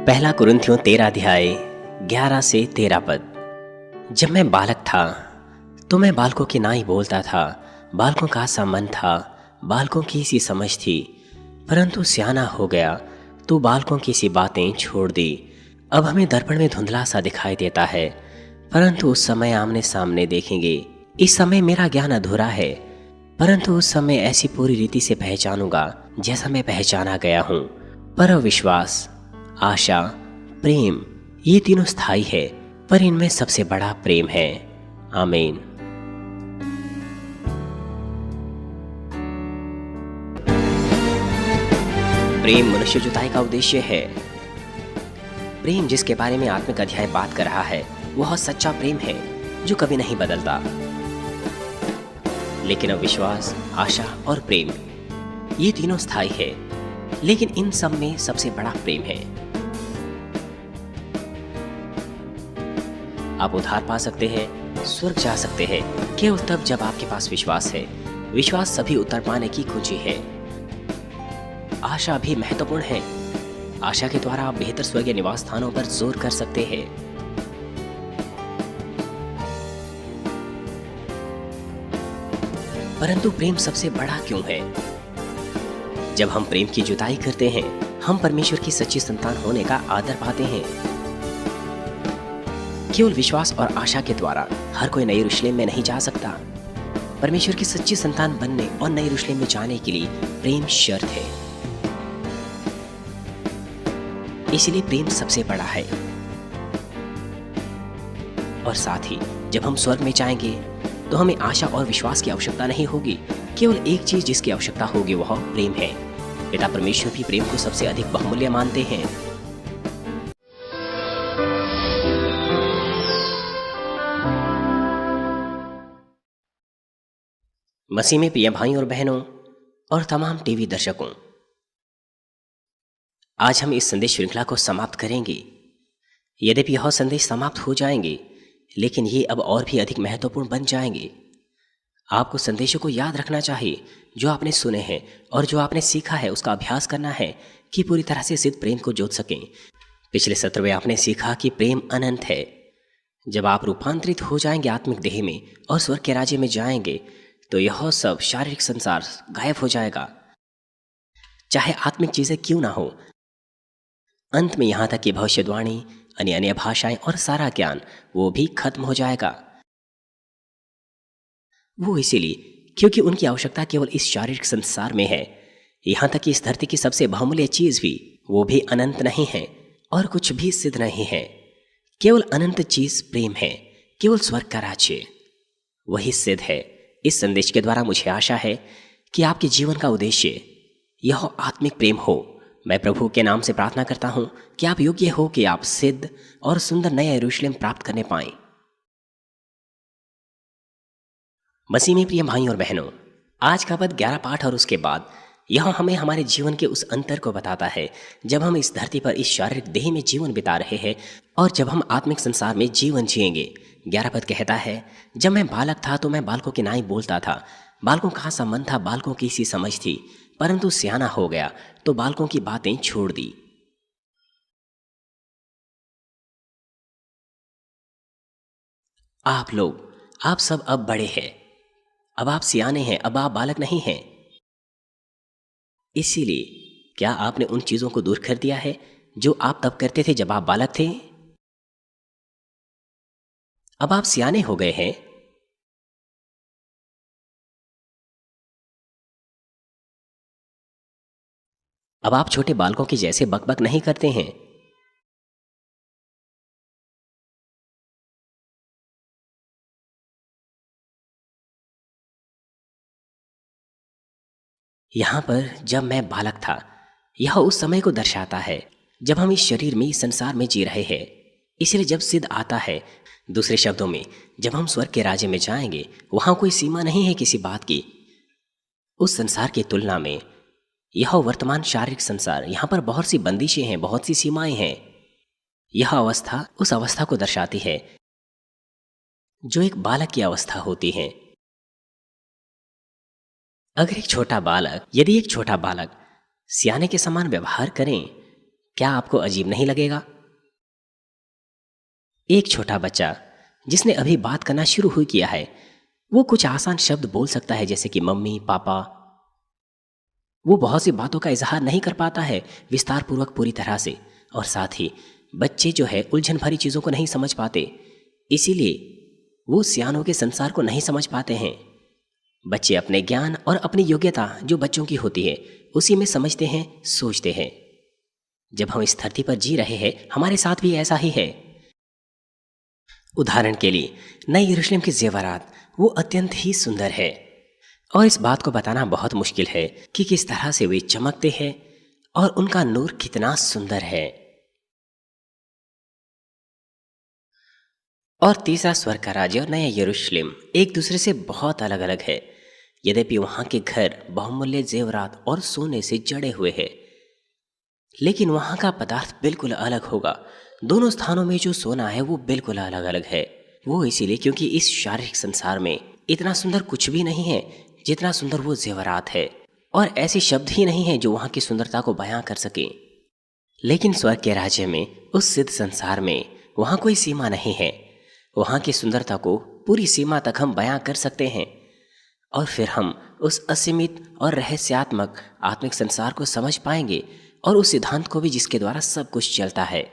पहला कुरिन्थियों 13 अध्याय 11 से 13 पद। जब मैं बालक था तो मैं बालकों की नाई बोलता था, बालकों का सा मन था, बालकों की सी समझ थी। परंतु सियाना हो गया तो बालकों की सी बातें छोड़ दी। अब हमें दर्पण में धुंधला सा दिखाई देता है, परंतु उस समय आमने सामने देखेंगे। इस समय मेरा ज्ञान अधूरा है, परंतु उस समय ऐसी पूरी रीति से पहचानूंगा जैसा मैं पहचाना गया हूँ। पर विश्वास, आशा, प्रेम, ये तीनों स्थायी है, पर इनमें सबसे बड़ा प्रेम है। आमीन। प्रेम मनुष्य जुताई का उद्देश्य है। प्रेम जिसके बारे में आत्मिक अध्याय बात कर रहा है, वह सच्चा प्रेम है जो कभी नहीं बदलता। लेकिन अब विश्वास, आशा और प्रेम, ये तीनों स्थायी है, लेकिन इन सब में सबसे बड़ा प्रेम है। आप उद्धार पा सकते हैं, स्वर्ग जा सकते हैं, केवल तब जब आपके पास विश्वास है। विश्वास सभी उत्तर पाने की कुंजी है। आशा भी महत्वपूर्ण है। आशा के द्वारा आप बेहतर स्वर्गीय निवास स्थानों पर जोर कर सकते हैं। परंतु प्रेम सबसे बड़ा क्यों है? जब हम प्रेम की जुताई करते हैं, हम परमेश्वर की सच्ची संतान होने का आदर पाते हैं। केवल विश्वास और आशा के द्वारा हर कोई नई यरूशलेम में नहीं जा सकता। परमेश्वर की सच्ची संतान बनने और नई यरूशलेम में जाने के लिए प्रेम शर्त है। इसलिए प्रेम सबसे बड़ा है। और साथ ही जब हम स्वर्ग में जाएंगे तो हमें आशा और विश्वास की आवश्यकता नहीं होगी। केवल एक चीज जिसकी आवश्यकता होगी वह प्रेम है। पिता परमेश्वर भी प्रेम को सबसे अधिक बहुमूल्य मानते हैं। मसीह में प्रिय भाइयों और बहनों और तमाम टीवी दर्शकों, आज हम इस संदेश श्रृंखला को समाप्त करेंगे। यद्यपि यह संदेश समाप्त हो जाएंगे, लेकिन ये अब और भी अधिक महत्वपूर्ण बन जाएंगे। आपको संदेशों को याद रखना चाहिए जो आपने सुने हैं, और जो आपने सीखा है उसका अभ्यास करना है कि पूरी तरह से सिद्ध प्रेम को जोत सकें। पिछले सत्र में आपने सीखा कि प्रेम अनंत है। जब आप रूपांतरित हो जाएंगे आत्मिक देह में और स्वर्ग के राज्य में जाएंगे, तो यह सब शारीरिक संसार गायब हो जाएगा, चाहे आत्मिक चीजें क्यों ना हो। अंत में यहां तक कि भविष्यवाणी, अन्य भाषाएं और सारा ज्ञान, वो भी खत्म हो जाएगा। वो इसीलिए क्योंकि उनकी आवश्यकता केवल इस शारीरिक संसार में है। यहां तक कि इस धरती की सबसे बहुमूल्य चीज भी, वो भी अनंत नहीं है और कुछ भी सिद्ध नहीं है। केवल अनंत चीज प्रेम है। केवल स्वर्ग का राज्य, वही सिद्ध है। इस संदेश के द्वारा मुझे आशा है कि आपके जीवन का उद्देश्य यह आत्मिक प्रेम हो। मैं प्रभु के नाम से प्रार्थना करता हूं कि आप योग्य हो कि आप सिद्ध और सुंदर नया यरूशलेम प्राप्त करने पाएं। मसीह में प्रिय भाइयों और बहनों, आज का पद 11 पाठ और उसके बाद यह हमें हमारे जीवन के उस अंतर को बताता है जब हम इस धरती पर इस शारीरिक देह में जीवन बिता रहे हैं और जब हम आत्मिक संसार में जीवन जिएंगे। 11 पद कहता है, जब मैं बालक था तो मैं बालकों की नाई बोलता था, बालकों का सा मन था, बालकों की सी समझ थी। परंतु सियाना हो गया तो बालकों की बातें छोड़ दी। आप लोग, आप सब अब बड़े हैं। अब आप सियाने हैं, अब आप बालक नहीं हैं। इसीलिए क्या आपने उन चीजों को दूर कर दिया है जो आप तब करते थे जब आप बालक थे? अब आप सियाने हो गए हैं। अब आप छोटे बालकों के जैसे बकबक नहीं करते हैं। यहां पर जब मैं बालक था, यह उस समय को दर्शाता है जब हम इस शरीर में, इस संसार में जी रहे हैं। इसलिए जब सिद्ध आता है, दूसरे शब्दों में जब हम स्वर्ग के राज्य में जाएंगे, वहां कोई सीमा नहीं है किसी बात की। उस संसार की तुलना में यह वर्तमान शारीरिक संसार, यहां पर बहुत सी बंदिशें हैं, बहुत सी सीमाएं हैं। यह अवस्था उस अवस्था को दर्शाती है जो एक बालक की अवस्था होती है। यदि एक छोटा बालक सियाने के समान व्यवहार करें क्या आपको अजीब नहीं लगेगा? एक छोटा बच्चा जिसने अभी बात करना शुरू ही किया है, वो कुछ आसान शब्द बोल सकता है जैसे कि मम्मी, पापा। वो बहुत सी बातों का इजहार नहीं कर पाता है विस्तार पूर्वक पूरी तरह से, और साथ ही बच्चे जो है उलझन भरी चीज़ों को नहीं समझ पाते, इसीलिए वो सियानों के संसार को नहीं समझ पाते हैं। बच्चे अपने ज्ञान और अपनी योग्यता जो बच्चों की होती है उसी में समझते हैं, सोचते हैं। जब हम इस धरती पर जी रहे हैं हमारे साथ भी ऐसा ही है। उदाहरण के लिए नई यरूशलेम के जेवरात वो अत्यंत ही सुंदर है, और इस बात को बताना बहुत मुश्किल है कि किस तरह से वे चमकते हैं और उनका नूर कितना सुंदर है। और तीसरा स्वर्ग का राज्य और नया यरूशलेम एक दूसरे से बहुत अलग अलग है। यद्यपि वहां के घर बहुमूल्य जेवरात और सोने से जड़े हुए हैं, लेकिन वहां का पदार्थ बिल्कुल अलग होगा। दोनों स्थानों में जो सोना है वो बिल्कुल अलग अलग है। वो इसीलिए क्योंकि इस शारीरिक संसार में इतना सुंदर कुछ भी नहीं है जितना सुंदर वो जेवरात है, और ऐसे शब्द ही नहीं है जो वहां की सुंदरता को बयां कर सके। लेकिन स्वर्ग के राज्य में, उस सिद्ध संसार में, वहां कोई सीमा नहीं है। वहां की सुंदरता को पूरी सीमा तक हम बयां कर सकते हैं, और फिर हम उस असीमित और रहस्यात्मक आत्मिक संसार को समझ पाएंगे, और उस सिद्धांत को भी जिसके द्वारा सब कुछ चलता है।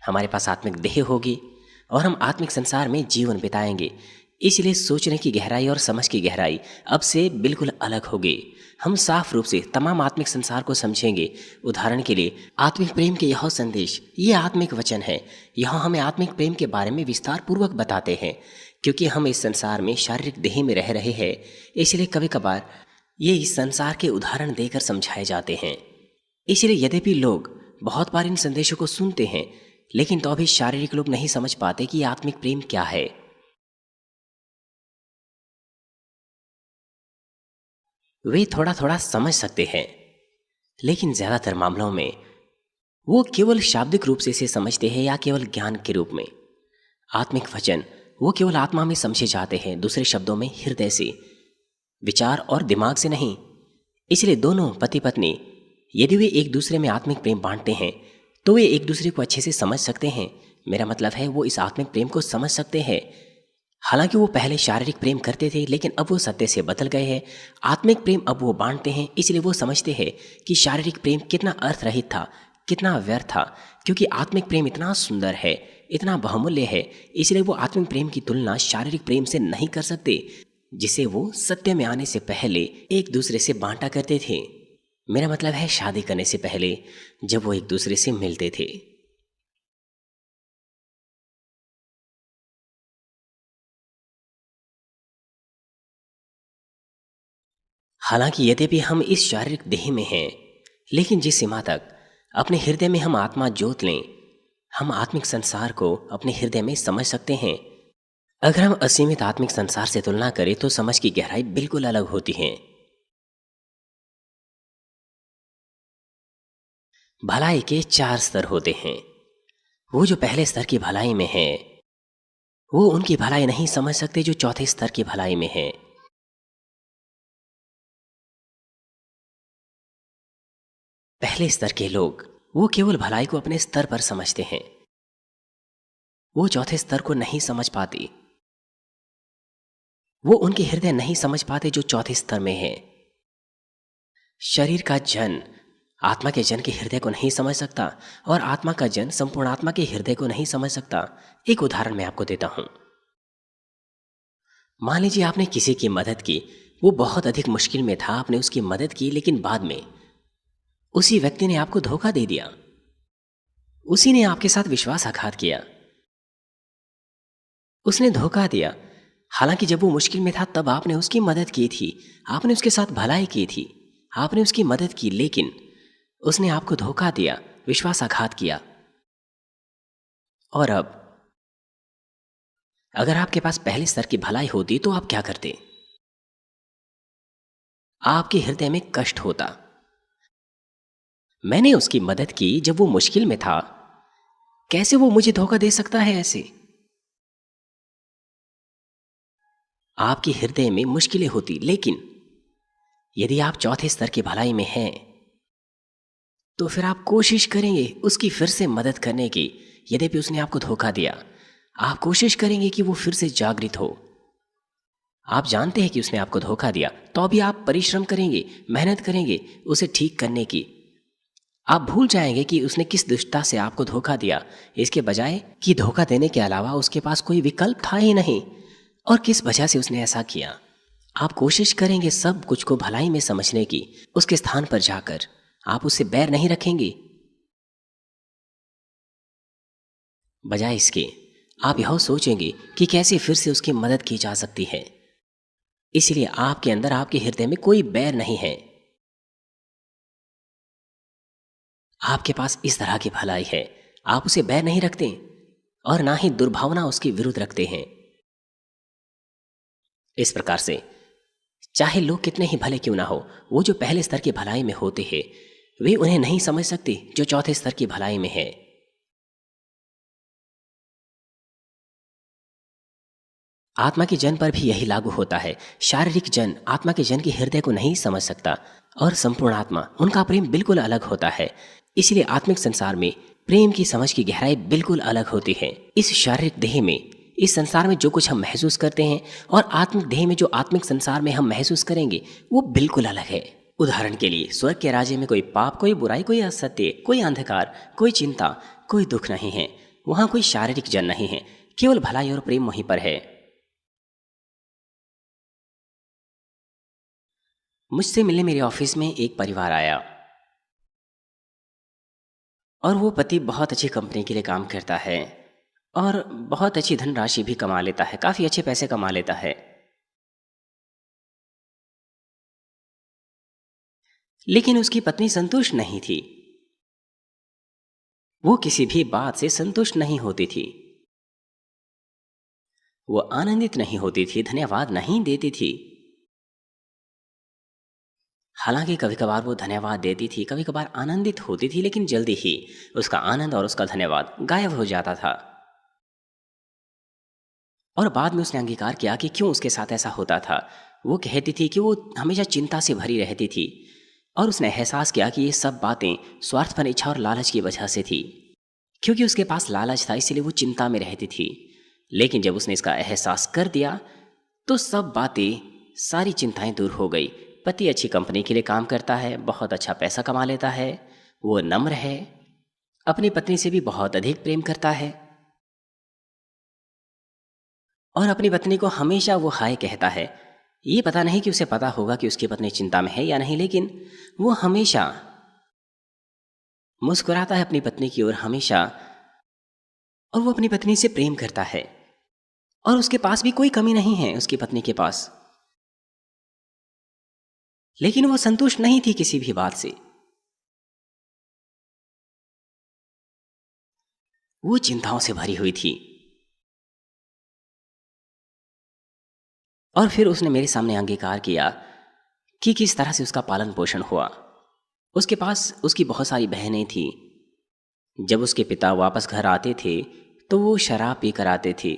हमारे पास आत्मिक देह होगी और हम आत्मिक संसार में जीवन बिताएंगे। इसलिए सोचने की गहराई और समझ की गहराई अब से बिल्कुल अलग होगी। हम साफ रूप से तमाम आत्मिक संसार को समझेंगे। उदाहरण के लिए आत्मिक प्रेम के यह संदेश, ये आत्मिक वचन है। यह हमें आत्मिक प्रेम के बारे में विस्तार पूर्वक बताते हैं। क्योंकि हम इस संसार में शारीरिक देह में रह रहे हैं, इसलिए कभी कभार ये इस संसार के उदाहरण देकर समझाए जाते हैं। इसलिए यद्यपि लोग बहुत बार इन संदेशों को सुनते हैं, लेकिन तो भी शारीरिक लोग नहीं समझ पाते कि आत्मिक प्रेम क्या है। वे थोड़ा थोड़ा समझ सकते हैं, लेकिन ज्यादातर मामलों में वो केवल शाब्दिक रूप से इसे समझते हैं या केवल ज्ञान के रूप में। आत्मिक वचन वो केवल आत्मा में समझे जाते हैं, दूसरे शब्दों में हृदय से, विचार और दिमाग से नहीं। इसलिए दोनों पति पत्नी यदि वे एक दूसरे में आत्मिक प्रेम बांटते हैं तो वे एक दूसरे को अच्छे से समझ सकते हैं। मेरा मतलब है वो इस आत्मिक प्रेम को समझ सकते हैं। हालांकि वो पहले शारीरिक प्रेम करते थे, लेकिन अब वो सत्य से बदल गए हैं। आत्मिक प्रेम अब वो बांटते हैं, इसलिए वो समझते हैं कि शारीरिक प्रेम कितना अर्थ रहित था, कितना व्यर्थ था। क्योंकि आत्मिक प्रेम इतना सुंदर है, इतना बहुमूल्य है, इसलिए वो आत्मिक प्रेम की तुलना शारीरिक प्रेम से नहीं कर सकते, जिसे वो सत्य में आने से पहले एक दूसरे से बांटा करते थे। मेरा मतलब है शादी करने से पहले, जब वो एक दूसरे से मिलते थे। हालांकि यद्यपि हम इस शारीरिक देह में हैं, लेकिन जिस सीमा तक अपने हृदय में हम आत्मा जोत लें, हम आत्मिक संसार को अपने हृदय में समझ सकते हैं। अगर हम असीमित आत्मिक संसार से तुलना करें तो समझ की गहराई बिल्कुल अलग होती है। भलाई के 4 स्तर होते हैं। वो जो पहले स्तर की भलाई में है, वो उनकी भलाई नहीं समझ सकते जो चौथे स्तर की भलाई में है। पहले स्तर के लोग वो केवल भलाई को अपने स्तर पर समझते हैं, वो चौथे स्तर को नहीं समझ पाती। वो उनके हृदय नहीं समझ पाते जो चौथे स्तर में है। शरीर का जन आत्मा के जन के हृदय को नहीं समझ सकता, और आत्मा का जन संपूर्ण आत्मा के हृदय को नहीं समझ सकता। एक उदाहरण मैं आपको देता हूं। मान लीजिए आपने किसी की मदद की, वो बहुत अधिक मुश्किल में था, आपने उसकी मदद की, लेकिन बाद में उसी व्यक्ति ने आपको धोखा दे दिया। उसी ने आपके साथ विश्वासघात किया, उसने धोखा दिया। हालांकि जब वो मुश्किल में था तब आपने उसकी मदद की थी, आपने उसके साथ भलाई की थी, आपने उसकी मदद की, लेकिन उसने आपको धोखा दिया, विश्वासघात किया। और अब अगर आपके पास पहले स्तर की भलाई होती तो आप क्या करते? आपके हृदय में कष्ट होता। मैंने उसकी मदद की जब वो मुश्किल में था, कैसे वो मुझे धोखा दे सकता है? ऐसे आपके हृदय में मुश्किलें होती। लेकिन यदि आप चौथे स्तर की भलाई में हैं तो फिर आप कोशिश करेंगे उसकी फिर से मदद करने की। यद्यपि उसने आपको धोखा दिया, आप कोशिश करेंगे कि वो फिर से जागृत हो। आप जानते हैं कि उसने आपको धोखा दिया, तो भी आप परिश्रम करेंगे, मेहनत करेंगे उसे ठीक करने की। आप भूल जाएंगे कि उसने किस दुष्टता से आपको धोखा दिया, इसके बजाय कि धोखा देने के अलावा उसके पास कोई विकल्प था ही नहीं, और किस वजह से उसने ऐसा किया। आप कोशिश करेंगे सब कुछ को भलाई में समझने की। उसके स्थान पर जाकर आप उससे बैर नहीं रखेंगे, बजाय इसके आप यह सोचेंगे कि कैसे फिर से उसकी मदद की जा सकती है। इसलिए आपके अंदर, आपके हृदय में कोई बैर नहीं है। आपके पास इस तरह की भलाई है, आप उसे बैर नहीं रखते और ना ही दुर्भावना उसके विरुद्ध रखते हैं। इस प्रकार से चाहे लोग कितने ही भले क्यों ना हो, वो जो पहले स्तर की भलाई में होते हैं वे उन्हें नहीं समझ सकते जो चौथे स्तर की भलाई में है। आत्मा के जन पर भी यही लागू होता है। शारीरिक जन आत्मा के जन के हृदय को नहीं समझ सकता, और संपूर्ण आत्मा, उनका प्रेम बिल्कुल अलग होता है। इसलिए आत्मिक संसार में प्रेम की समझ की गहराई बिल्कुल अलग होती है। इस शारीरिक देह में, इस संसार में जो कुछ हम महसूस करते हैं, और आत्मिक देह में जो आत्मिक संसार में हम महसूस करेंगे, वो बिल्कुल अलग है। उदाहरण के लिए, स्वर्ग के राज्य में कोई पाप, कोई बुराई, कोई असत्य, कोई अंधकार, कोई चिंता, कोई दुख नहीं है। वहां कोई शारीरिक जन नहीं है, केवल भलाई और प्रेम वहीं पर है। मुझसे मिलने मेरे ऑफिस में एक परिवार आया, और वो पति बहुत अच्छी कंपनी के लिए काम करता है और बहुत अच्छी धनराशि भी कमा लेता है, काफ़ी अच्छे पैसे कमा लेता है। लेकिन उसकी पत्नी संतुष्ट नहीं थी। वो किसी भी बात से संतुष्ट नहीं होती थी। वो आनंदित नहीं होती थी, धन्यवाद नहीं देती थी। हालांकि कभी कभार वो धन्यवाद देती थी, कभी कभार आनंदित होती थी, लेकिन जल्दी ही उसका आनंद और उसका धन्यवाद गायब हो जाता था। और बाद में उसने अंगीकार किया कि क्यों उसके साथ ऐसा होता था। वो कहती थी कि वो हमेशा चिंता से भरी रहती थी, और उसने एहसास किया कि ये सब बातें स्वार्थपन, इच्छा और लालच की वजह से थी। क्योंकि उसके पास लालच था, इसलिए वो चिंता में रहती थी। लेकिन जब उसने इसका एहसास कर दिया, तो सब बातें, सारी चिंताएं दूर हो गई। पति अच्छी कंपनी के लिए काम करता है, बहुत अच्छा पैसा कमा लेता है, वो नम्र है, अपनी पत्नी से भी बहुत अधिक प्रेम करता है, और अपनी पत्नी को हमेशा वो हाय कहता है। ये पता नहीं कि उसे पता होगा कि उसकी पत्नी चिंता में है या नहीं, लेकिन वो हमेशा मुस्कुराता है अपनी पत्नी की ओर, हमेशा। और वो अपनी पत्नी से प्रेम करता है, और उसके पास भी कोई कमी नहीं है, उसकी पत्नी के पास। लेकिन वो संतुष्ट नहीं थी किसी भी बात से। वो चिंताओं से भरी हुई थी। और फिर उसने मेरे सामने अंगीकार किया कि किस तरह से उसका पालन पोषण हुआ। उसके पास उसकी बहुत सारी बहनें थीं। जब उसके पिता वापस घर आते थे तो वो शराब पी कर आते थे,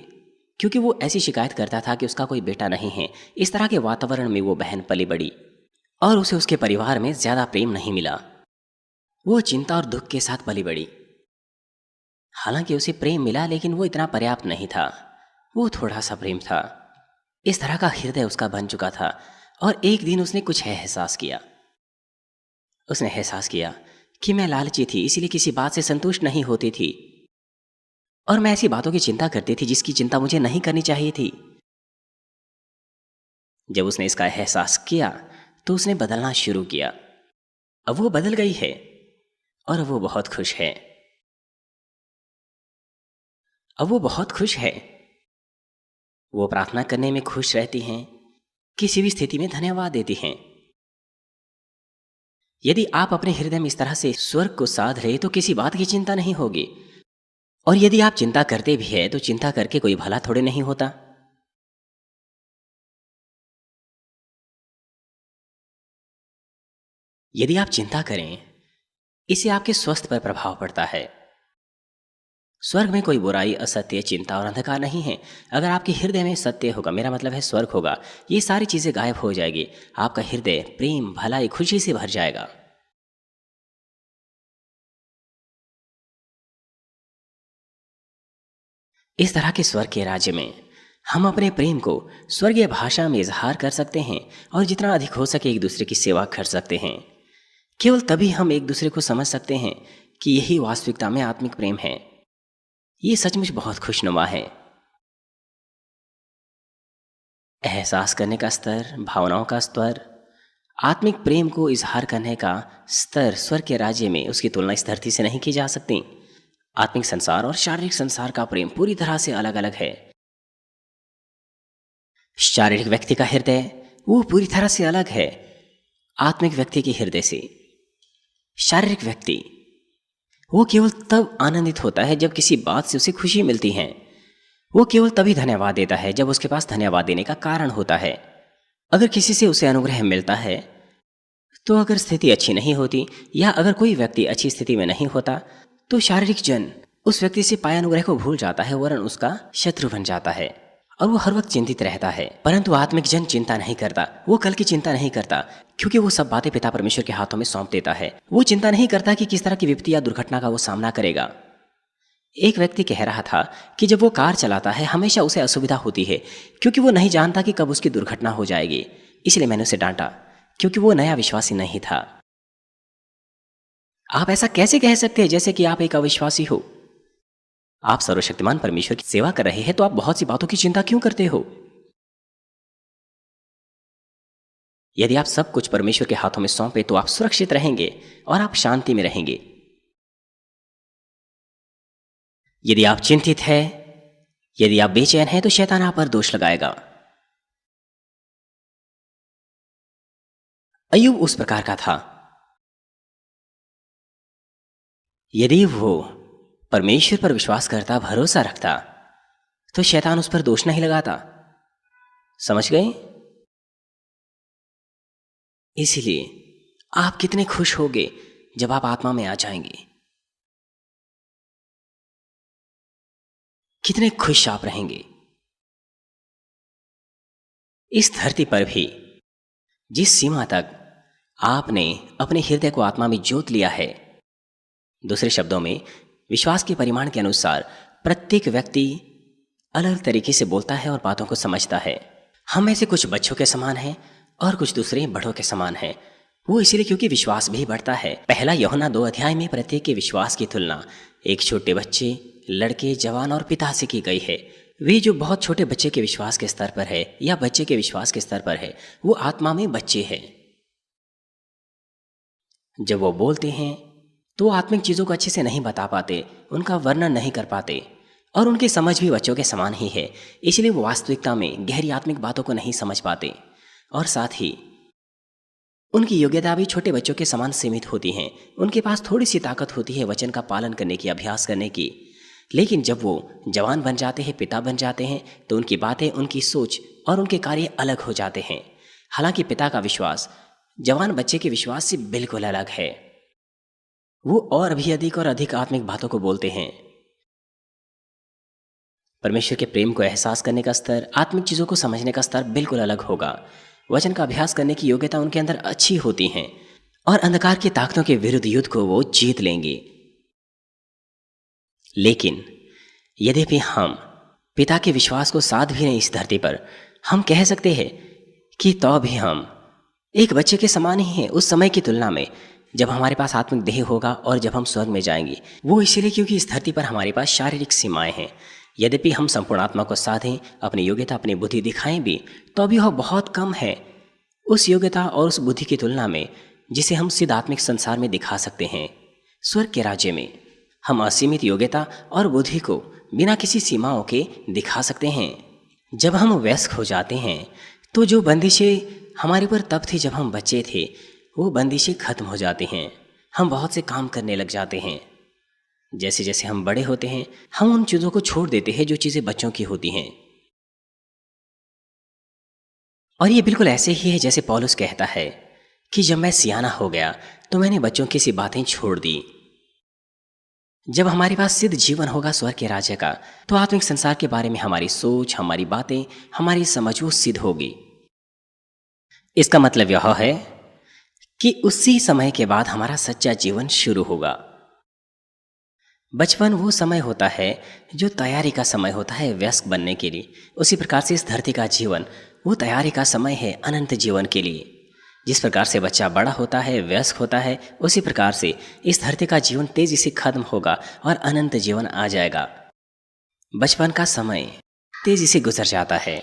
क्योंकि वो ऐसी शिकायत करता था कि उसका कोई बेटा नहीं है। इस तरह के वातावरण में वो बहन पली बड़ी, और उसे उसके परिवार में ज़्यादा प्रेम नहीं मिला। वो चिंता और दुख के साथ पली बड़ी। हालांकि उसे प्रेम मिला, लेकिन वो इतना पर्याप्त नहीं था, वो थोड़ा सा प्रेम था। इस तरह का हृदय उसका बन चुका था। और एक दिन उसने कुछ एहसास किया। उसने एहसास किया कि मैं लालची थी, इसीलिए किसी बात से संतुष्ट नहीं होती थी, और मैं ऐसी बातों की चिंता करती थी जिसकी चिंता मुझे नहीं करनी चाहिए थी। जब उसने इसका एहसास किया तो उसने बदलना शुरू किया। अब वो बदल गई है, और वो बहुत खुश है। अब वो बहुत खुश है। वो प्रार्थना करने में खुश रहती हैं, किसी भी स्थिति में धन्यवाद देती हैं। यदि आप अपने हृदय में इस तरह से स्वर्ग को साध रहे तो किसी बात की चिंता नहीं होगी। और यदि आप चिंता करते भी हैं तो चिंता करके कोई भला थोड़े नहीं होता। यदि आप चिंता करें, इससे आपके स्वास्थ्य पर प्रभाव पड़ता है। स्वर्ग में कोई बुराई, असत्य, चिंता और अंधकार नहीं है। अगर आपके हृदय में सत्य होगा, मेरा मतलब है स्वर्ग होगा, ये सारी चीजें गायब हो जाएगी। आपका हृदय प्रेम, भलाई, खुशी से भर जाएगा। इस तरह के स्वर्ग के राज्य में हम अपने प्रेम को स्वर्गीय भाषा में इजहार कर सकते हैं और जितना अधिक हो सके एक दूसरे की सेवा कर सकते हैं। केवल तभी हम एक दूसरे को समझ सकते हैं कि यही वास्तविकता में आत्मिक प्रेम है। ये सचमुच बहुत खुशनुमा है। एहसास करने का स्तर, भावनाओं का स्तर, आत्मिक प्रेम को इजहार करने का स्तर स्वर्ग के राज्य में उसकी तुलना इस धरती से नहीं की जा सकती। आत्मिक संसार और शारीरिक संसार का प्रेम पूरी तरह से अलग अलग है। शारीरिक व्यक्ति का हृदय वो पूरी तरह से अलग है आत्मिक व्यक्ति के हृदय से। शारीरिक व्यक्ति वो केवल तब आनंदित होता है जब किसी बात से उसे खुशी मिलती है। वो केवल तभी धन्यवाद देता है जब उसके पास धन्यवाद देने का कारण होता है। अगर किसी से उसे अनुग्रह मिलता है तो अगर स्थिति अच्छी नहीं होती या अगर कोई व्यक्ति अच्छी स्थिति में नहीं होता तो शारीरिक जन उस व्यक्ति से पाए अनुग्रह को भूल जाता है, वरन उसका शत्रु बन जाता है और वो हर वक्त चिंतित रहता है। परंतु आत्मिक जन चिंता नहीं करता, वो कल की चिंता नहीं करता, क्योंकि वो सब बातें पिता परमेश्वर के हाथों में सौंप देता है। वो चिंता नहीं करता कि किस तरह की विपत्ति या दुर्घटना का वो सामना करेगा। एक व्यक्ति कह रहा था कि जब वो कार चलाता है हमेशा उसे असुविधा होती है क्योंकि वो नहीं जानता कि कब उसकी दुर्घटना हो जाएगी। इसलिए मैंने उसे डांटा क्योंकि वो नया विश्वासी नहीं था। आप ऐसा कैसे कह सकते हैं जैसे कि आप एक अविश्वासी हो? आप सर्वशक्तिमान परमेश्वर की सेवा कर रहे हैं तो आप बहुत सी बातों की चिंता क्यों करते हो? यदि आप सब कुछ परमेश्वर के हाथों में सौंपे तो आप सुरक्षित रहेंगे और आप शांति में रहेंगे। यदि आप चिंतित हैं, यदि आप बेचैन हैं तो शैतान आप पर दोष लगाएगा। अय्यूब उस प्रकार का था। यदि वो परमेश्वर पर विश्वास करता, भरोसा रखता, तो शैतान उस पर दोष नहीं लगाता। समझ गए? इसीलिए आप कितने खुश होंगे जब आप आत्मा में आ जाएंगे। कितने खुश आप रहेंगे। इस धरती पर भी जिस सीमा तक आपने अपने हृदय को आत्मा में जोत लिया है, दूसरे शब्दों में विश्वास के परिमाण के अनुसार प्रत्येक व्यक्ति अलग तरीके से बोलता है और बातों को समझता है। हम में से कुछ बच्चों के समान हैं और कुछ दूसरे बड़ों के समान हैं। वो इसलिए क्योंकि विश्वास भी बढ़ता है। पहला यूहन्ना 2 अध्याय में प्रत्येक के विश्वास की तुलना एक छोटे बच्चे, लड़के, जवान और पिता से की गई है। वे जो बहुत छोटे बच्चे के विश्वास के स्तर पर है या बच्चे के विश्वास के स्तर पर है, वो आत्मा में बच्चे हैं। जब वो बोलते हैं तो वो आत्मिक चीज़ों को अच्छे से नहीं बता पाते, उनका वर्णन नहीं कर पाते और उनकी समझ भी बच्चों के समान ही है। इसलिए वो वास्तविकता में गहरी आत्मिक बातों को नहीं समझ पाते और साथ ही उनकी योग्यता भी छोटे बच्चों के समान सीमित होती हैं। उनके पास थोड़ी सी ताकत होती है वचन का पालन करने की, अभ्यास करने की। लेकिन जब वो जवान बन जाते हैं, पिता बन जाते हैं, तो उनकी बातें, उनकी सोच और उनके कार्य अलग हो जाते हैं। हालांकि पिता का विश्वास जवान बच्चे के विश्वास से बिल्कुल अलग है। वो और भी अधिक और अधिक आत्मिक बातों को बोलते हैं। परमेश्वर के प्रेम को एहसास करने का स्तर, आत्मिक चीज़ों को समझने का स्तर बिल्कुल अलग होगा। वचन का अभ्यास करने की योग्यता उनके अंदर अच्छी होती है और अंधकार की ताकतों के विरुद्ध युद्ध को वो जीत लेंगे। लेकिन यद्यपि हम पिता के विश्वास को साध भी नहीं इस धरती पर, हम कह सकते हैं कि तो भी हम एक बच्चे के समान ही हैं उस समय की तुलना में जब हमारे पास आत्मिक देह होगा और जब हम स्वर्ग में जाएंगे। वो इसीलिए क्योंकि इस धरती पर हमारे पास शारीरिक सीमाएं हैं। यद्यपि हम संपूर्ण आत्मा को साधें, अपनी योग्यता, अपनी बुद्धि दिखाएं भी, तो भी वह बहुत कम है उस योग्यता और उस बुद्धि की तुलना में जिसे हम सिद्ध आत्मिक संसार में दिखा सकते हैं। स्वर्ग के राज्य में हम असीमित योग्यता और बुद्धि को बिना किसी सीमाओं के दिखा सकते हैं। जब हम वयस्क हो जाते हैं तो जो बंदिशें हमारे पर तब थी जब हम बच्चे थे, वो बंदिशें खत्म हो जाती हैं। हम बहुत से काम करने लग जाते हैं। जैसे जैसे हम बड़े होते हैं हम उन चीज़ों को छोड़ देते हैं जो चीज़ें बच्चों की होती हैं। और ये बिल्कुल ऐसे ही है जैसे पौलुस कहता है कि जब मैं सियाना हो गया तो मैंने बच्चों की सी बातें छोड़ दी। जब हमारे पास सिद्ध जीवन होगा स्वर्ग के राज्य का, तो आत्मिक संसार के बारे में हमारी सोच, हमारी बातें, हमारी समझ वो सिद्ध होगी। इसका मतलब यह है कि उसी समय के बाद हमारा सच्चा जीवन शुरू होगा। बचपन वो समय होता है जो तैयारी का समय होता है वयस्क बनने के लिए। उसी प्रकार से इस धरती का जीवन वो तैयारी का समय है अनंत जीवन के लिए। जिस प्रकार से बच्चा बड़ा होता है, वयस्क होता है, उसी प्रकार से इस धरती का जीवन तेजी से खत्म होगा और अनंत जीवन आ जाएगा। बचपन का समय तेजी से गुजर जाता है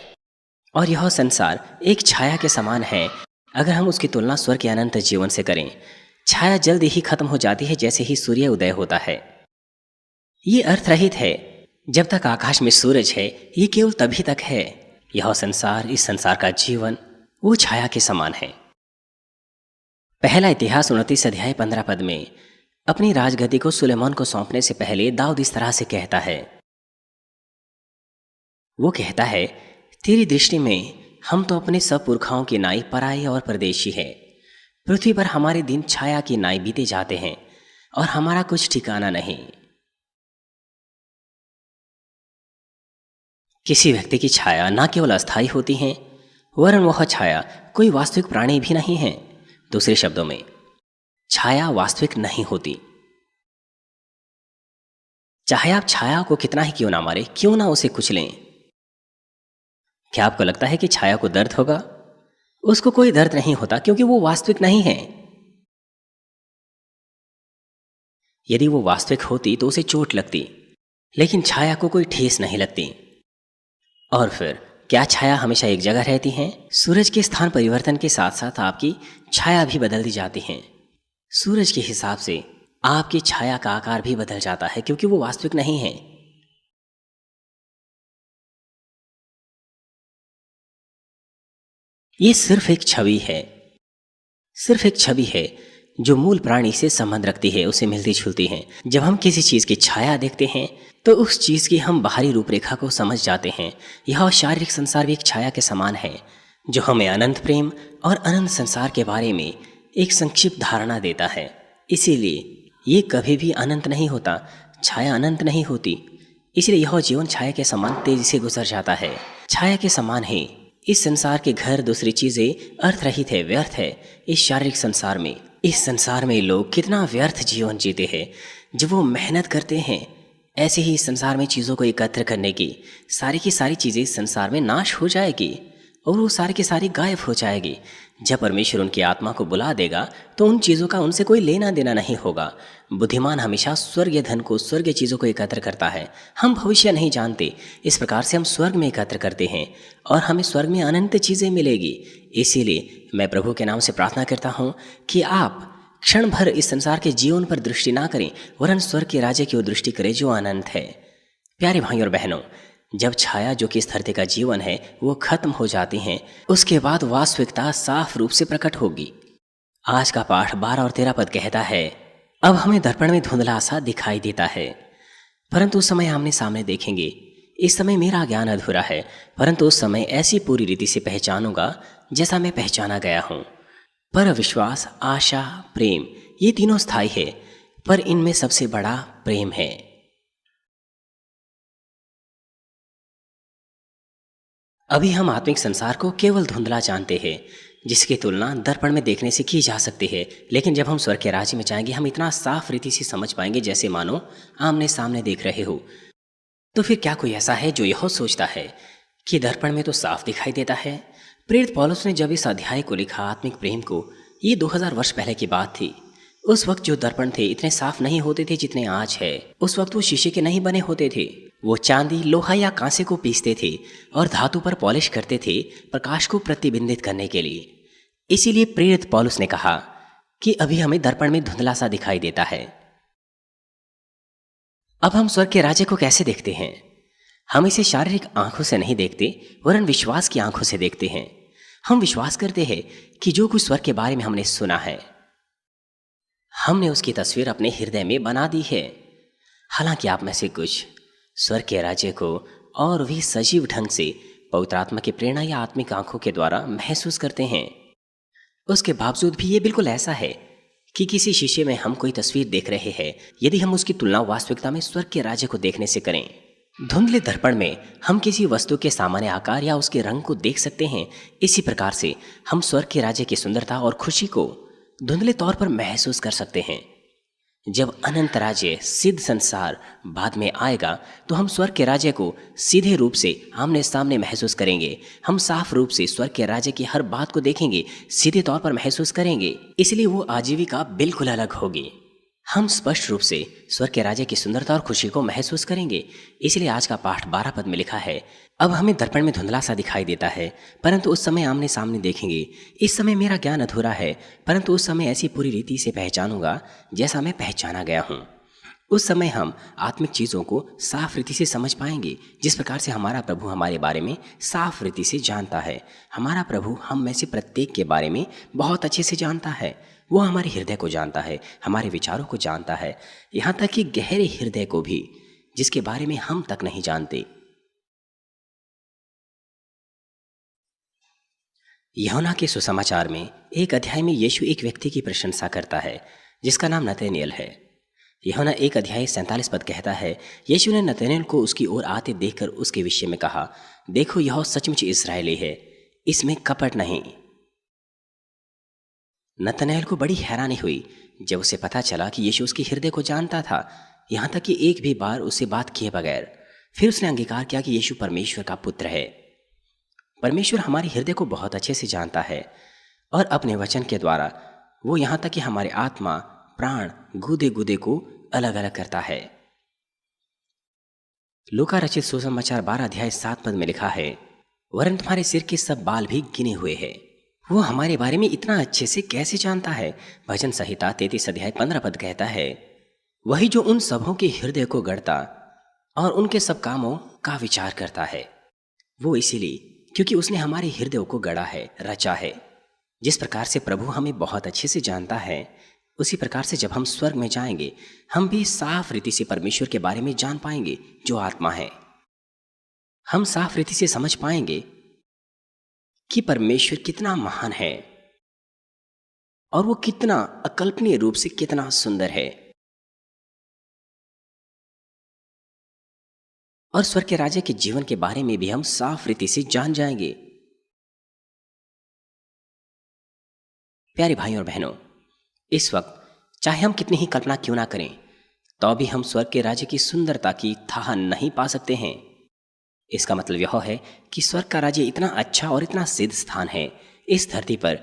और यह संसार एक छाया के समान है। अगर हम उसकी तुलना स्वर्ग के अनंत जीवन से करें, छाया जल्द ही खत्म हो जाती है जैसे ही सूर्य उदय होता है। ये अर्थ रहित है। जब तक आकाश में सूरज है, ये केवल तभी तक है। यह संसार, इस संसार का जीवन वो छाया के समान है। पहला इतिहास 29 अध्याय 15 पद में अपनी राजगद्दी को सुलेमान को सौंपने से पहले दाऊद इस तरह से कहता है। वो कहता है, तेरी दृष्टि में हम तो अपने सब पुरखाओं की नाई पराये और परदेशी है। पृथ्वी पर हमारे दिन छाया की नाई बीते जाते हैं और हमारा कुछ ठिकाना नहीं। किसी व्यक्ति की छाया न केवल अस्थायी होती है, वरन वह छाया कोई वास्तविक प्राणी भी नहीं है। दूसरे शब्दों में, छाया वास्तविक नहीं होती। चाहे आप छाया को कितना ही क्यों ना मारे, क्यों ना उसे कुचलें, क्या आपको लगता है कि छाया को दर्द होगा? उसको कोई दर्द नहीं होता, क्योंकि वो वास्तविक नहीं है। यदि वो वास्तविक होती तो उसे चोट लगती, लेकिन छाया को कोई ठेस नहीं लगती। और फिर क्या छाया हमेशा एक जगह रहती है? सूरज के स्थान परिवर्तन के साथ साथ आपकी छाया भी बदल दी जाती है। सूरज के हिसाब से आपकी छाया का आकार भी बदल जाता है, क्योंकि वो वास्तविक नहीं है। ये सिर्फ एक छवि है, सिर्फ एक छवि है जो मूल प्राणी से संबंध रखती है, उसे मिलती जुलती है। जब हम किसी चीज की छाया देखते हैं तो उस चीज की हम बाहरी रूपरेखा को समझ जाते हैं। यह शारीरिक संसार भी एक छाया के समान है, जो हमें अनंत प्रेम और अनंत संसार के बारे में एक संक्षिप्त धारणा देता है। इसीलिए ये कभी भी अनंत नहीं होता, छाया अनंत नहीं होती। इसलिए यह जीवन छाया के समान तेजी से गुजर जाता है। छाया के समान है इस संसार के घर, दूसरी चीजें अर्थ रहित है, व्यर्थ है। इस शारीरिक संसार में, इस संसार में लोग कितना व्यर्थ जीवन जीते हैं। जब वो मेहनत करते हैं ऐसे ही इस संसार में चीज़ों को एकत्र करने की सारी चीज़ें इस संसार में नाश हो जाएगी और वो सारी की सारी गायब हो जाएगी। जब परमेश्वर उनकी आत्मा को बुला देगा तो उन चीज़ों का उनसे कोई लेना देना नहीं होगा। बुद्धिमान हमेशा स्वर्गीय धन को, स्वर्गीय चीज़ों को एकत्र करता है। हम भविष्य नहीं जानते, इस प्रकार से हम स्वर्ग में एकत्र करते हैं और हमें स्वर्ग में अनंत चीज़ें मिलेगी। इसीलिए मैं प्रभु के नाम से प्रार्थना करता हूँ कि आप क्षण भर इस संसार के जीवन पर दृष्टि ना करें, वरन स्वर्ग के राज्य की ओर दृष्टि करें जो अनंत है। प्यारे भाइयों और बहनों, जब छाया जो कि इस धरती का जीवन है वो खत्म हो जाती है, उसके बाद वास्तविकता साफ रूप से प्रकट होगी। आज का पाठ 12 और 13 पद कहता है, अब हमें दर्पण में धुंधला सा दिखाई देता है, परंतु उस समय आमने सामने देखेंगे। इस समय मेरा ज्ञान अधूरा है, परंतु उस समय ऐसी पूरी रीति से पहचानूंगा जैसा मैं पहचाना गया हूं। पर विश्वास, आशा, प्रेम, ये तीनों स्थायी है, पर इनमें सबसे बड़ा प्रेम है। अभी हम आत्मिक संसार को केवल धुंधला जानते हैं, जिसकी तुलना दर्पण में देखने से की जा सकती है। लेकिन जब हम स्वर्ग के राज्य में जाएंगे, हम इतना साफ रीति से समझ पाएंगे जैसे मानो आमने सामने देख रहे हो। तो फिर क्या कोई ऐसा है जो यह सोचता है कि दर्पण में तो साफ दिखाई देता है? प्रेरित पौलुस ने जब इस अध्याय को लिखा, आत्मिक प्रेम को, ये 2000 वर्ष पहले की बात थी। उस वक्त जो दर्पण थे इतने साफ नहीं होते थे जितने आज है। उस वक्त वो शीशे के नहीं बने होते थे। वो चांदी, लोहा या कांसे को पीसते थे और धातु पर पॉलिश करते थे प्रकाश को प्रतिबिंबित करने के लिए। इसीलिए प्रेरित पौलुस ने कहा कि अभी हमें दर्पण में धुंधला सा दिखाई देता है। अब हम स्वर्ग के राज्य को कैसे देखते हैं? हम इसे शारीरिक आंखों से नहीं देखते, वरन विश्वास की आंखों से देखते हैं। हम विश्वास करते हैं कि जो कुछ स्वर्ग के बारे में हमने सुना है, हमने उसकी तस्वीर अपने हृदय में बना दी है। हालांकि आप में से कुछ स्वर्ग के राज्य को और भी सजीव ढंग से पवित्र आत्मा की प्रेरणा या आत्मिक आंखों के द्वारा महसूस करते हैं। उसके बावजूद भी ये बिल्कुल ऐसा है कि किसी शीशे में हम कोई तस्वीर देख रहे हैं, यदि हम उसकी तुलना वास्तविकता में स्वर्ग के राज्य को देखने से करें। धुंधले दर्पण में हम किसी वस्तु के सामान्य आकार या उसके रंग को देख सकते हैं। इसी प्रकार से हम स्वर्ग के राज्य की सुंदरता और खुशी को धुंधले तौर पर महसूस कर सकते हैं। जब अनंत राज्य सिद्ध संसार बाद में आएगा तो हम स्वर्ग के राज्य को सीधे रूप से आमने सामने महसूस करेंगे। हम साफ रूप से स्वर्ग के राज्य की हर बात को देखेंगे, सीधे तौर पर महसूस करेंगे। इसलिए वो आजीविका बिल्कुल अलग होगी। हम स्पष्ट रूप से स्वर्ग के राज्य की सुंदरता और खुशी को महसूस करेंगे। इसलिए आज का पाठ 12 पद में लिखा है, अब हमें दर्पण में धुंधला सा दिखाई देता है, परंतु उस समय आमने सामने देखेंगे। इस समय मेरा ज्ञान अधूरा है, परंतु उस समय ऐसी पूरी रीति से पहचानूंगा जैसा मैं पहचाना गया हूँ। उस समय हम आत्मिक चीज़ों को साफ रीति से समझ पाएंगे, जिस प्रकार से हमारा प्रभु हमारे बारे में साफ रीति से जानता है। हमारा प्रभु हम में से प्रत्येक के बारे में बहुत अच्छे से जानता है। वो हमारे हृदय को जानता है, हमारे विचारों को जानता है, यहाँ तक कि गहरे हृदय को भी, जिसके बारे में हम तक नहीं जानते। यूहन्ना के सुसमाचार में एक अध्याय में यीशु एक व्यक्ति की प्रशंसा करता है जिसका नाम नतनेल है। यूहन्ना 1 अध्याय 47 पद कहता है, यीशु ने नतनेल को उसकी ओर आते देखकर उसके विषय में कहा, देखो यह सचमुच इस्राएली है, इसमें कपट नहीं। नतनेल को बड़ी हैरानी हुई जब उसे पता चला कि यीशु उसके हृदय को जानता था, यहाँ तक कि एक भी बार उससे बात किए बगैर। फिर उसने अंगीकार किया कि यीशु परमेश्वर का पुत्र है। परमेश्वर हमारे हृदय को बहुत अच्छे से जानता है और अपने वचन के द्वारा वो यहाँ तक कि हमारे आत्मा, प्राण, गुदे गुदे को अलग अलग करता है। लूका रचित सुसमाचार 12 अध्याय 7 पद में लिखा है, वरन तुम्हारे सिर के सब बाल भी गिने हुए हैं। वो हमारे बारे में इतना अच्छे से कैसे जानता है? भजन संहिता 33 अध्याय 15 पद कहता है, वही जो उन सबों के हृदय को गढ़ता और उनके सब कामों का विचार करता है। वो इसीलिए क्योंकि उसने हमारे हृदय को गढ़ा है, रचा है। जिस प्रकार से प्रभु हमें बहुत अच्छे से जानता है, उसी प्रकार से जब हम स्वर्ग में जाएंगे हम भी साफ रीति से परमेश्वर के बारे में जान पाएंगे जो आत्मा है। हम साफ रीति से समझ पाएंगे कि परमेश्वर कितना महान है और वो कितना अकल्पनीय रूप से कितना सुंदर है। और स्वर्ग के राज्य के जीवन के बारे में भी हम साफ रीति से जान जाएंगे। प्यारे भाइयों और बहनों, इस वक्त चाहे हम कितनी ही कल्पना क्यों ना करें, तो भी हम स्वर्ग के राज्य की सुंदरता की थाह नहीं पा सकते हैं। इसका मतलब यह है कि स्वर्ग का राज्य इतना अच्छा और इतना सिद्ध स्थान है इस धरती पर,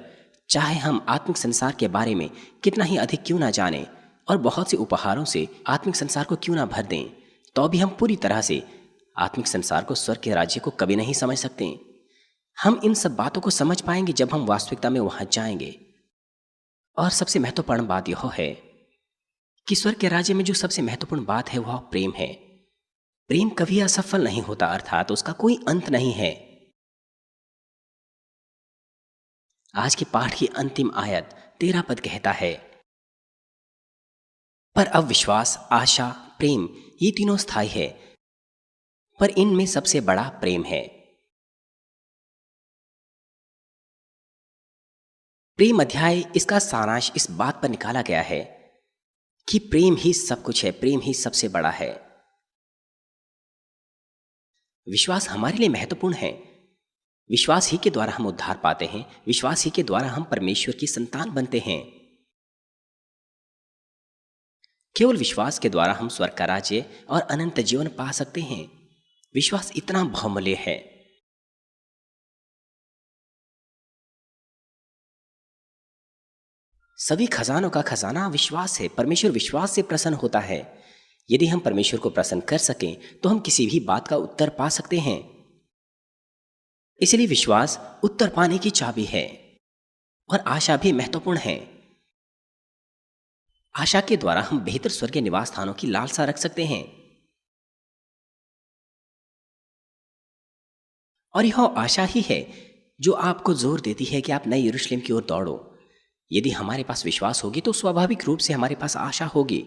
चाहे हम आत्मिक संसार के बारे में कितना ही अधिक क्यों ना जानें और बहुत से उपहारों से आत्मिक संसार को क्यों ना भर दें, तो भी हम पूरी तरह से आत्मिक संसार को, स्वर्ग के राज्य को कभी नहीं समझ सकते। हम इन सब बातों को समझ पाएंगे जब हम वास्तविकता में वहां जाएंगे। और सबसे महत्वपूर्ण बात यह है कि स्वर्ग के राज्य में जो सबसे महत्वपूर्ण बात है वह प्रेम है। प्रेम कभी असफल नहीं होता, अर्थात उसका कोई अंत नहीं है। आज के पाठ की अंतिम आयत 13 पद कहता है, पर अब विश्वास, आशा, प्रेम ये तीनों स्थायी है, पर इनमें सबसे बड़ा प्रेम है। प्रेम अध्याय, इसका सारांश इस बात पर निकाला गया है कि प्रेम ही सब कुछ है, प्रेम ही सबसे बड़ा है। विश्वास हमारे लिए महत्वपूर्ण है। विश्वास ही के द्वारा हम उद्धार पाते हैं, विश्वास ही के द्वारा हम परमेश्वर की संतान बनते हैं। केवल विश्वास के द्वारा हम स्वर्ग का राज्य और अनंत जीवन पा सकते हैं। विश्वास इतना बहुमूल्य है। सभी खजानों का खजाना विश्वास है। परमेश्वर विश्वास से प्रसन्न होता है। यदि हम परमेश्वर को प्रसन्न कर सकें तो हम किसी भी बात का उत्तर पा सकते हैं। इसलिए विश्वास उत्तर पाने की चाबी है और आशा भी महत्वपूर्ण है। आशा के द्वारा हम बेहतर स्वर्गीय निवास स्थानों की लालसा रख सकते हैं और यह आशा ही है जो आपको जोर देती है कि आप नए यरूशलेम की ओर दौड़ो। यदि हमारे पास विश्वास होगी तो स्वाभाविक रूप से हमारे पास आशा होगी।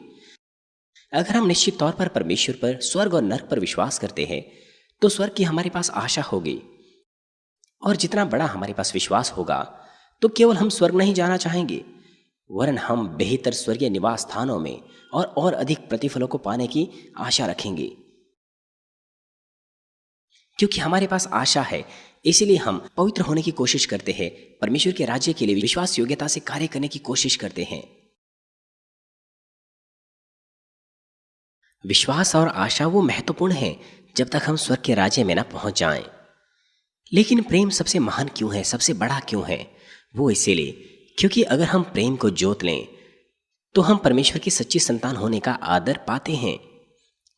अगर हम निश्चित तौर पर परमेश्वर पर, स्वर्ग और नरक पर विश्वास करते हैं तो स्वर्ग की हमारे पास आशा होगी। और जितना बड़ा हमारे पास विश्वास होगा तो केवल हम स्वर्ग नहीं जाना चाहेंगे, वरन हम बेहतर स्वर्गीय निवास स्थानों में और अधिक प्रतिफलों को पाने की आशा रखेंगे। क्योंकि हमारे पास आशा है, इसीलिए हम पवित्र होने की कोशिश करते हैं, परमेश्वर के राज्य के लिए विश्वास योग्यता से कार्य करने की कोशिश करते हैं। विश्वास और आशा वो महत्वपूर्ण है जब तक हम स्वर्ग के राज्य में ना पहुंच जाएं। लेकिन प्रेम सबसे महान क्यों है, सबसे बड़ा क्यों है? वो इसीलिए क्योंकि अगर हम प्रेम को जोत लें तो हम परमेश्वर की सच्ची संतान होने का आदर पाते हैं।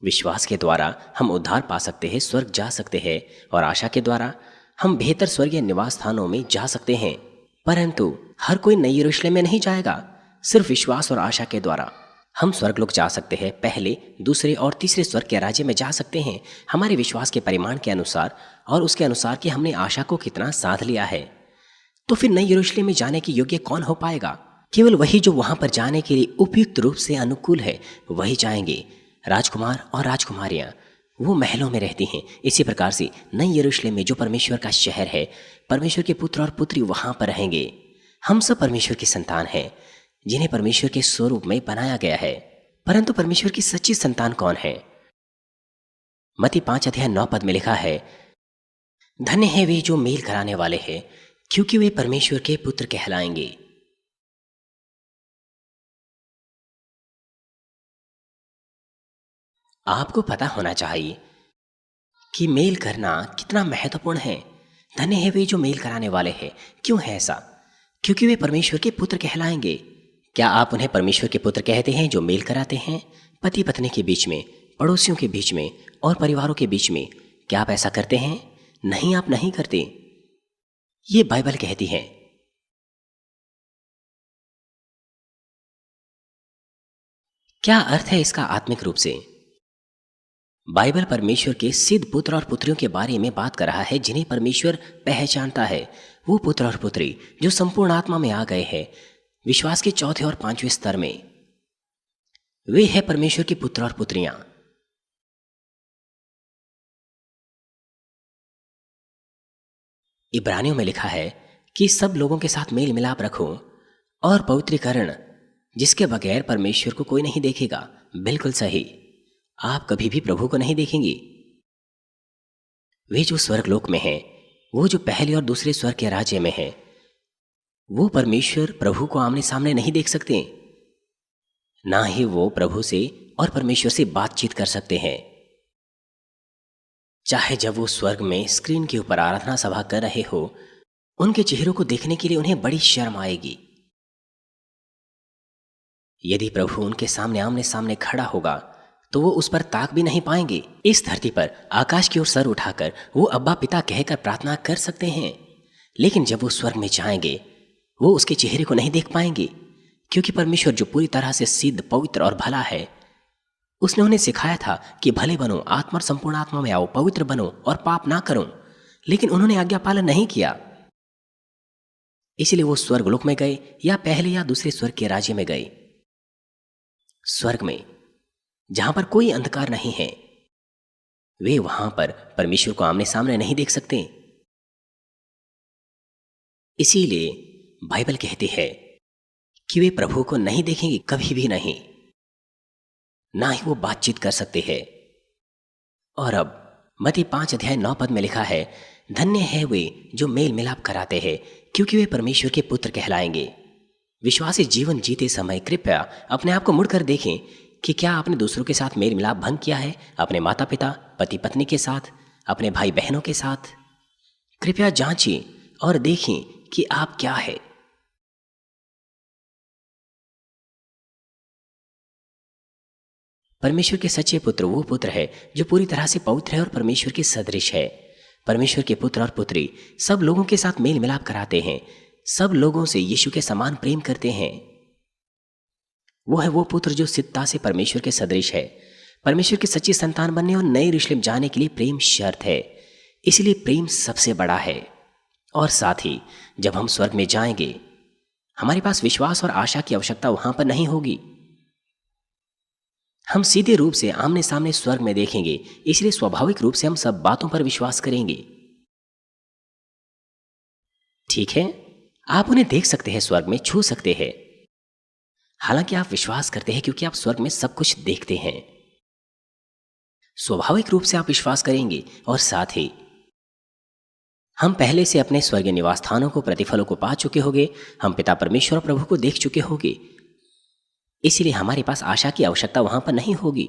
विश्वास के द्वारा हम उद्धार पा सकते हैं, स्वर्ग जा सकते हैं, और आशा के द्वारा हम बेहतर स्वर्गीय निवास स्थानों में जा सकते हैं। परंतु हर कोई नई यरूशलेम में नहीं जाएगा। सिर्फ विश्वास और आशा के द्वारा हम स्वर्गलोक जा सकते हैं। पहले, दूसरे और तीसरे स्वर्ग के राज्य में जा सकते हैं, हमारे विश्वास के परिमाण के अनुसार और उसके अनुसार कि हमने आशा को कितना साध लिया है। तो फिर नई यरूशलेम में जाने के योग्य कौन हो पाएगा? केवल वही जो वहां पर जाने के लिए उपयुक्त रूप से अनुकूल है, वही जाएंगे। राजकुमार और राजकुमारियां वो महलों में रहती हैं। इसी प्रकार से नई यरूशलेम में जो परमेश्वर का शहर है, परमेश्वर के पुत्र और पुत्री वहां पर रहेंगे। हम सब परमेश्वर की संतान हैं, जिन्हें परमेश्वर के स्वरूप में बनाया गया है। परंतु परमेश्वर की सच्ची संतान कौन है? मत्ती 5:9 में लिखा है, धन्य है वे जो मेल कराने वाले हैं, क्योंकि वे परमेश्वर के पुत्र कहलाएंगे। आपको पता होना चाहिए कि मेल करना कितना महत्वपूर्ण है। धन्य है वे जो मेल कराने वाले हैं। क्यों है ऐसा? क्योंकि वे परमेश्वर के पुत्र कहलाएंगे। क्या आप उन्हें परमेश्वर के पुत्र कहते हैं जो मेल कराते हैं? पति पत्नी के बीच में, पड़ोसियों के बीच में और परिवारों के बीच में क्या आप ऐसा करते हैं? नहीं, आप नहीं करते। ये बाइबल कहती है। क्या अर्थ है इसका आत्मिक रूप से? बाइबल परमेश्वर के सिद्ध पुत्र और पुत्रियों के बारे में बात कर रहा है, जिन्हें परमेश्वर पहचानता है। वो पुत्र और पुत्री जो संपूर्ण आत्मा में आ गए हैं, विश्वास के चौथे और पांचवें स्तर में, वे हैं परमेश्वर के पुत्र और पुत्रियां। इब्रानियों में लिखा है कि सब लोगों के साथ मेल मिलाप रखो और पवित्रीकरण, जिसके बगैर परमेश्वर को कोई नहीं देखेगा। बिल्कुल सही, आप कभी भी प्रभु को नहीं देखेंगे। वे जो स्वर्गलोक में हैं, वो जो पहले और दूसरे स्वर्ग के राज्य में हैं, वो परमेश्वर प्रभु को आमने सामने नहीं देख सकते, ना ही वो प्रभु से और परमेश्वर से बातचीत कर सकते हैं। चाहे जब वो स्वर्ग में स्क्रीन के ऊपर आराधना सभा कर रहे हो, उनके चेहरों को देखने के लिए उन्हें बड़ी शर्म आएगी। यदि प्रभु उनके सामने आमने सामने खड़ा होगा तो वो उस पर ताक भी नहीं पाएंगे। इस धरती पर आकाश की ओर सर उठाकर वो अब्बा पिता कहकर प्रार्थना कर सकते हैं, लेकिन जब वो स्वर्ग में जाएंगे वो उसके चेहरे को नहीं देख पाएंगे, क्योंकि परमेश्वर जो पूरी तरह से सिद्ध, पवित्र और भला है, उसने उन्हें सिखाया था कि भले बनो, आत्मा और संपूर्ण आत्मा में आओ, पवित्र बनो और पाप ना करो। लेकिन उन्होंने आज्ञा पालन नहीं किया, इसलिए वो स्वर्गलोक में गए, या पहले या दूसरे स्वर्ग के राज्य में गए। स्वर्ग में जहां पर कोई अंधकार नहीं है, वे वहां पर परमेश्वर को आमने सामने नहीं देख सकते। इसीलिए बाइबल कहती है कि वे प्रभु को नहीं देखेंगे, कभी भी नहीं, ना ही वो बातचीत कर सकते हैं। और अब मत्ती 5:9 में लिखा है, धन्य है वे जो मेल मिलाप कराते हैं, क्योंकि वे परमेश्वर के पुत्र कहलाएंगे। विश्वासी जीवन जीते समय कृपया अपने आप को मुड़कर देखें कि क्या आपने दूसरों के साथ मेल मिलाप भंग किया है, अपने माता पिता, पति पत्नी के साथ, अपने भाई बहनों के साथ। कृपया जांचिए और देखें कि आप क्या है। परमेश्वर के सच्चे पुत्र वो पुत्र है जो पूरी तरह से पवित्र है और परमेश्वर के सदृश है। परमेश्वर के पुत्र और पुत्री सब लोगों के साथ मेल मिलाप कराते हैं, सब लोगों से यीशु के समान प्रेम करते हैं। वो है वो पुत्र जो सिद्धता से परमेश्वर के सदृश है। परमेश्वर की सच्ची संतान बनने और नए यरूशलेम जाने के लिए प्रेम शर्त है, इसलिए प्रेम सबसे बड़ा है। और साथ ही जब हम स्वर्ग में जाएंगे, हमारे पास विश्वास और आशा की आवश्यकता वहां पर नहीं होगी। हम सीधे रूप से आमने सामने स्वर्ग में देखेंगे, इसलिए स्वाभाविक रूप से हम सब बातों पर विश्वास करेंगे। ठीक है, आप उन्हें देख सकते हैं, स्वर्ग में छू सकते हैं। हालांकि आप विश्वास करते हैं क्योंकि आप स्वर्ग में सब कुछ देखते हैं। स्वाभाविक रूप से आप विश्वास करेंगे। और साथ ही हम पहले से अपने स्वर्गीय निवास स्थानों को, प्रतिफलों को पा चुके होंगे। हम पिता परमेश्वर और प्रभु को देख चुके होंगे, इसीलिए हमारे पास आशा की आवश्यकता वहां पर नहीं होगी।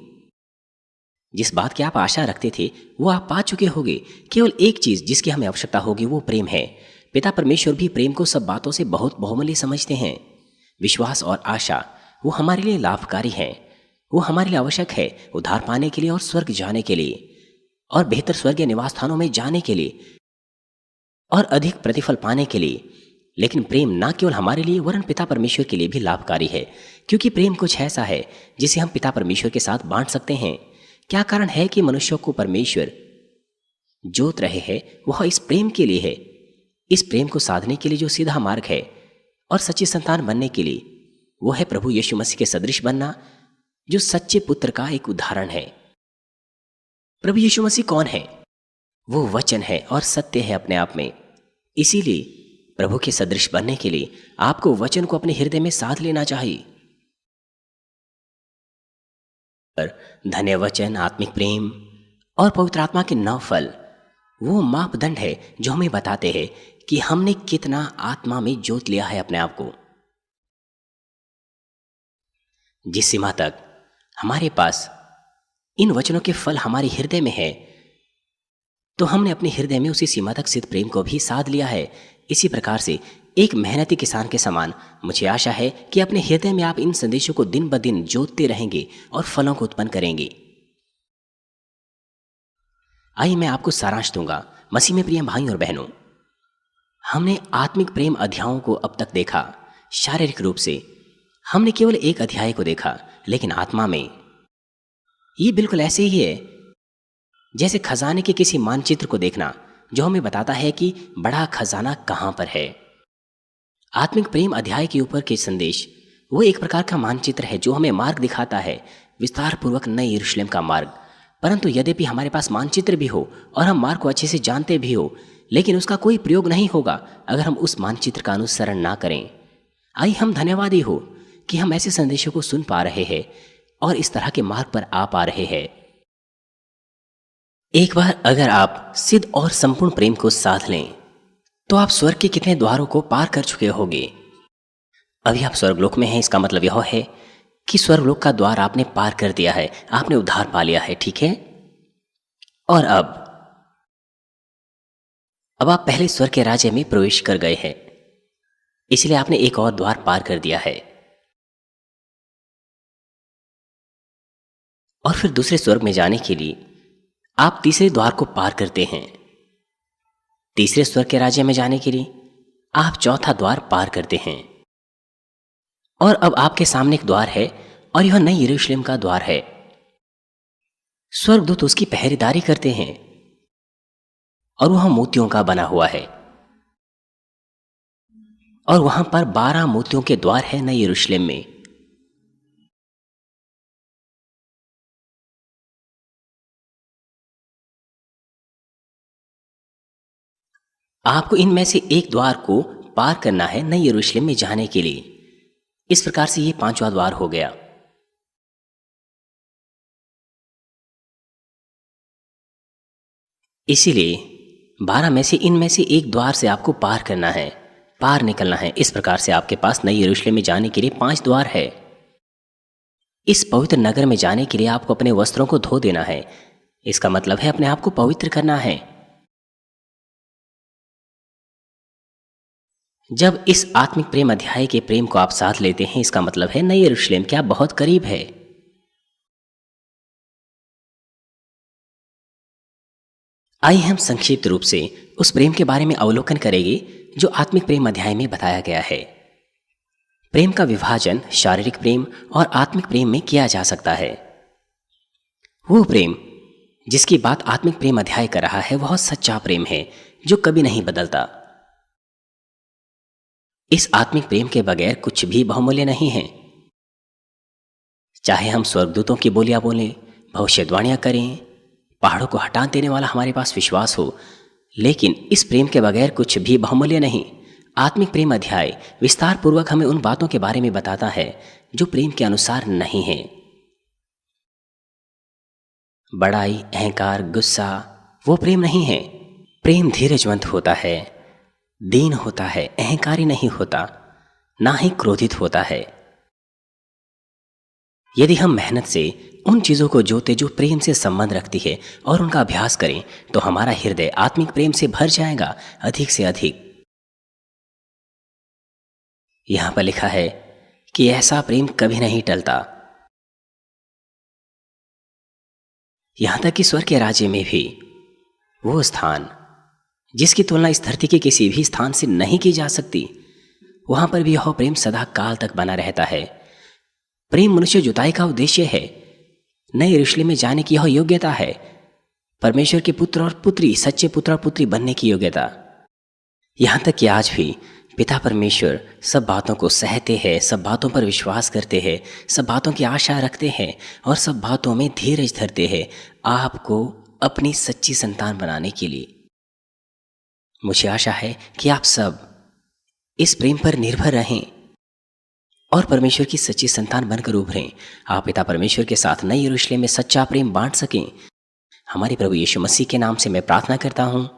जिस बात की आप आशा रखते थे वो आप पा चुके होंगे। केवल एक चीज जिसकी हमें आवश्यकता होगी वो प्रेम है। पिता परमेश्वर भी प्रेम को सब बातों से बहुत बहुमूल्य समझते हैं। विश्वास और आशा वो हमारे लिए लाभकारी है। वो हमारे लिए आवश्यक है उद्धार पाने के लिए और स्वर्ग जाने के लिए और बेहतर स्वर्गीय निवास स्थानों में जाने के लिए और अधिक प्रतिफल पाने के लिए। लेकिन प्रेम न केवल हमारे लिए वरन पिता परमेश्वर के लिए भी लाभकारी है, क्योंकि प्रेम कुछ ऐसा है जिसे हम पिता परमेश्वर के साथ बांट सकते हैं। क्या कारण है कि मनुष्यों को परमेश्वर जोत रहे हैं? वह इस प्रेम के लिए है। इस प्रेम को साधने के लिए जो सीधा मार्ग है और सच्ची संतान बनने के लिए वो है प्रभु यीशु मसीह के सदृश बनना, जो सच्चे पुत्र का एक उदाहरण है। प्रभु यीशु मसीह कौन है? वो वचन है और सत्य है अपने आप में। इसीलिए प्रभु के सदृश बनने के लिए आपको वचन को अपने हृदय में साध लेना चाहिए। धन्य वचन, आत्मिक प्रेम और पवित्र आत्मा के 9 फल वो मापदंड है जो हमें बताते हैं कि हमने कितना आत्मा में जोत लिया है अपने आप को। जिस सीमा तक हमारे पास इन वचनों के फल हमारे हृदय में है, तो हमने अपने हृदय में उसी सीमा तक सिद्ध प्रेम को भी साध लिया है। इसी प्रकार से एक मेहनती किसान के समान मुझे आशा है कि अपने हृदय में आप इन संदेशों को दिन ब दिन जोतते रहेंगे और फलों को उत्पन्न करेंगे। आइए मैं आपको सारांश दूंगा। मसीह में प्रिय भाई और बहनों, हमने आत्मिक प्रेम अध्यायों को अब तक देखा। शारीरिक रूप से हमने केवल एक अध्याय को देखा, लेकिन आत्मा में ये बिल्कुल ऐसे ही है जैसे खजाने के किसी मानचित्र को देखना जो हमें बताता है कि बड़ा खजाना कहां पर है। आत्मिक प्रेम अध्याय के ऊपर के संदेश वो एक प्रकार का मानचित्र है जो हमें मार्ग दिखाता है, विस्तार पूर्वक नए यरूशलेम का मार्ग। परंतु यद्यपि हमारे पास मानचित्र भी हो और हम मार्ग को अच्छे से जानते भी हो, लेकिन उसका कोई प्रयोग नहीं होगा अगर हम उस मानचित्र का अनुसरण ना करें। आइए हम धन्यवादी हो कि हम ऐसे संदेशों को सुन पा रहे हैं और इस तरह के मार्ग पर आ पा रहे हैं। एक बार अगर आप सिद्ध और संपूर्ण प्रेम को साध लें तो आप स्वर्ग के कितने द्वारों को पार कर चुके होंगे। अभी आप स्वर्गलोक में हैं, इसका मतलब यह है कि स्वर्गलोक का द्वार आपने पार कर दिया है, आपने उद्धार पा लिया है, ठीक है। और अब आप पहले स्वर्ग के राज्य में प्रवेश कर गए हैं, इसलिए आपने एक और द्वार पार कर दिया है और फिर दूसरे स्वर्ग में जाने के लिए आप तीसरे द्वार को पार करते हैं। तीसरे स्वर्ग के राज्य में जाने के लिए आप चौथा द्वार पार करते हैं और अब आपके सामने एक द्वार है और यह नई यरूशलेम का द्वार है। स्वर्गदूत उसकी पहरेदारी करते हैं और वह मोतियों का बना हुआ है और वहां पर 12 मोतियों के द्वार है नई यरूशलेम में। आपको इनमें से एक द्वार को पार करना है नई यरूशलेम में जाने के लिए। इस प्रकार से ये 5वां द्वार हो गया। इसीलिए 12 में से इनमें से एक द्वार से आपको पार करना है, पार निकलना है। इस प्रकार से आपके पास नई यरूशलेम में जाने के लिए 5 द्वार है। इस पवित्र नगर में जाने के लिए आपको अपने वस्त्रों को धो देना है। इसका मतलब है अपने आप को पवित्र करना है। जब इस आत्मिक प्रेम अध्याय के प्रेम को आप साथ लेते हैं, इसका मतलब है नई यरूशलेम क्या बहुत करीब है। आइए हम संक्षिप्त रूप से उस प्रेम के बारे में अवलोकन करेंगे जो आत्मिक प्रेम अध्याय में बताया गया है। प्रेम का विभाजन शारीरिक प्रेम और आत्मिक प्रेम में किया जा सकता है। वो प्रेम जिसकी बात आत्मिक प्रेम अध्याय कर रहा है वह सच्चा प्रेम है जो कभी नहीं बदलता। इस आत्मिक प्रेम के बगैर कुछ भी बहुमूल्य नहीं है। चाहे हम स्वर्गदूतों की बोलियां बोलें, भविष्यवाणियां करें, पहाड़ों को हटा देने वाला हमारे पास विश्वास हो, लेकिन इस प्रेम के बगैर कुछ भी बहुमूल्य नहीं। आत्मिक प्रेम अध्याय विस्तार पूर्वक हमें उन बातों के बारे में बताता है जो प्रेम के अनुसार नहीं है। बड़ाई, अहंकार, गुस्सा वो प्रेम नहीं है। प्रेम धीरजवंत होता है, दीन होता है, अहंकारी नहीं होता, ना ही क्रोधित होता है। यदि हम मेहनत से उन चीज़ों को जोते जो प्रेम से संबंध रखती है और उनका अभ्यास करें तो हमारा हृदय आत्मिक प्रेम से भर जाएगा अधिक से अधिक। यहां पर लिखा है कि ऐसा प्रेम कभी नहीं टलता। यहां तक कि स्वर्ग के राज्य में भी वो स्थान जिसकी तुलना इस धरती के किसी भी स्थान से नहीं की जा सकती, वहां पर भी यह प्रेम सदा काल तक बना रहता है। प्रेम मनुष्य जुताई का उद्देश्य है। नए यरूशलेम में जाने की यह योग्यता है। परमेश्वर के पुत्र और पुत्री, सच्चे पुत्र और पुत्री बनने की योग्यता। यहां तक कि आज भी पिता परमेश्वर सब बातों को सहते हैं, सब बातों पर विश्वास करते हैं, सब बातों की आशा रखते हैं और सब बातों में धीरज धरते हैं आपको अपनी सच्ची संतान बनाने के लिए। मुझे आशा है कि आप सब इस प्रेम पर निर्भर रहें और परमेश्वर की सच्ची संतान बनकर उभरें। आप पिता परमेश्वर के साथ नए यरूशलेम में सच्चा प्रेम बांट सकें। हमारे प्रभु यीशु मसीह के नाम से मैं प्रार्थना करता हूँ,